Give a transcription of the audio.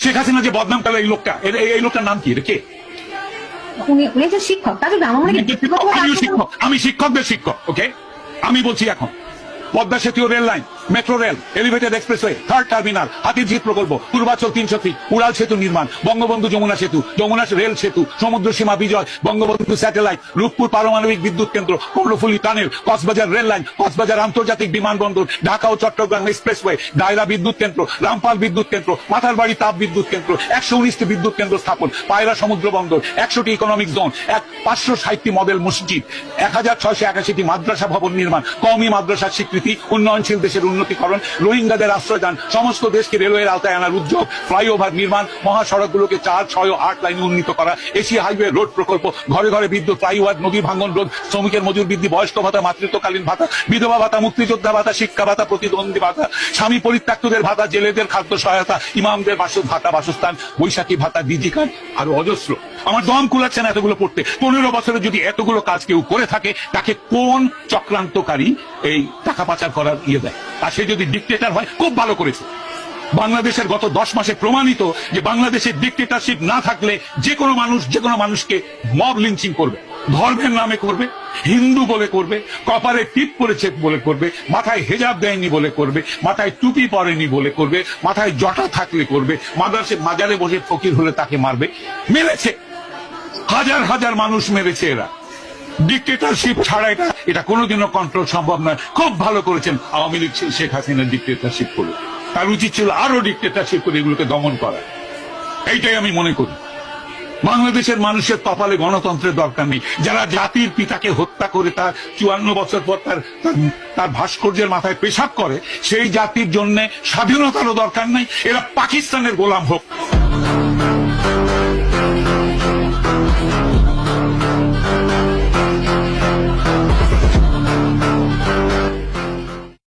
শেখ হাসিনা যে বদনাম করলো এই লোকটা, এই লোকটার নাম কি? এটা কে? উনি একজন শিক্ষক, তাদের আমি শিক্ষকদের শিক্ষক। ওকে, আমি বলছি এখন পদ্মা সেতু, rail line, metro rail, elevated expressway, third terminal, Hatirjheel প্রকল্প, পূর্বাচল 300 ফিট, উড়াল সেতু নির্মাণ, বঙ্গবন্ধু যমুনা সেতু, যমুনা রেল সেতু, সমুদ্র সীমা বিজয়, বঙ্গবন্ধু স্যাটেলাইট, রূপপুর পারমাণবিক বিদ্যুৎ কেন্দ্র, Karnaphuli tunnel, Cox's Bazar rail line, Cox's Bazar আন্তর্জাতিক বিমানবন্দর, ঢাকা ও চট্টগ্রাম এক্সপ্রেসওয়ে, দায়রা বিদ্যুৎ কেন্দ্র, রামপাল বিদ্যুৎ কেন্দ্র, মাথারবাড়ি তাপ বিদ্যুৎ কেন্দ্র, 119টি বিদ্যুৎ কেন্দ্র স্থাপন, পায়রা সমুদ্র বন্দর, 100টি ইকোনমিক জোন, 560টি মডেল মসজিদ, 1681টি মাদ্রাসা ভবন নির্মাণ, কওমি মাদ্রাসার স্বীকৃতি, উন্নয়নশীল দেশের উন্নতিকরণ, রোহিঙ্গাদের আশ্রয়দান, সমস্ত দেশকে রেলওয়ের আওতায় আনার উদ্যোগ, ফ্লাইওভার নির্মাণ, মহাসড়কগুলোকে 4, 6 ও 8 লাইনে উন্নীত করা, এশিয়া হাইওয়ে রোড প্রকল্প, ঘরে ঘরে বিদ্যুৎ, ফ্লাইওভার, নদী ভাঙ্গন রোধ, শ্রমিকের মজুর বৃদ্ধি, বয়স্ক ভাতা, মাতৃত্বকালীন ভাতা, বিধবা ভাতা, মুক্তিযোদ্ধা ভাতা, শিক্ষা ভাতা, প্রতিদ্বন্দ্বী ভাতা, স্বামী পরিত্যক্তদের ভাতা, জেলেদের খাদ্য সহায়তা, ইমামদের ভাতা, বাসস্থান, বৈশাখী ভাতা, ডিজি কার্ড, আরো অজস্র। আমার দম কুলাচ্ছে না এতগুলো পড়তে। 15 বছরে যদি এতগুলো কাজ কেউ করে থাকে, তাকে কোন চক্রান্তকারী এই টাকা পাচার করার দেয়? আর সে যদি ডিক্টেটর হয়, খুব ভালো করেছে। বাংলাদেশের গত 10 মাসে প্রমাণিত যে বাংলাদেশের ডিক্টেটরশিপ না থাকলে যে কোনো মানুষ যে কোনো মানুষকে মব লিঞ্চিং করবে, ধর্মের নামে করবে, হিন্দু বলে করবে, কপালে টিপ পরেছে বলে করবে, মাথায় হেজাব দেয়নি বলে করবে, মাথায় টুপি পরেনি বলে করবে, মাথায় জটা থাকলে করবে, মাজারে বসে ফকির হলে তাকে মারবে। মেরেছে, হাজার হাজার মানুষ মেরেছে এরা। ডিক্টেটরশিপ ছাড়া এটা কোনোদিনও কন্ট্রোল সম্ভব নয়। খুব ভালো করেছেন আওয়ামী লীগ শেখ হাসিনা ডিক্টেটরশিপ করে। তার উচিত ছিল আরো ডিক্টেটরশিপ করে এগুলোকে দমন করা। এইটাই আমি মনে করি। বাংলাদেশের মানুষের কপালে গণতন্ত্রের দরকার নেই। যারা জাতির পিতাকে হত্যা করে তার 54 বছর পর তার ভাস্কর্যের মাথায় পেশাব করে, সেই জাতির জন্য স্বাধীনতারও দরকার নাই। এরা পাকিস্তানের গোলাম হোক।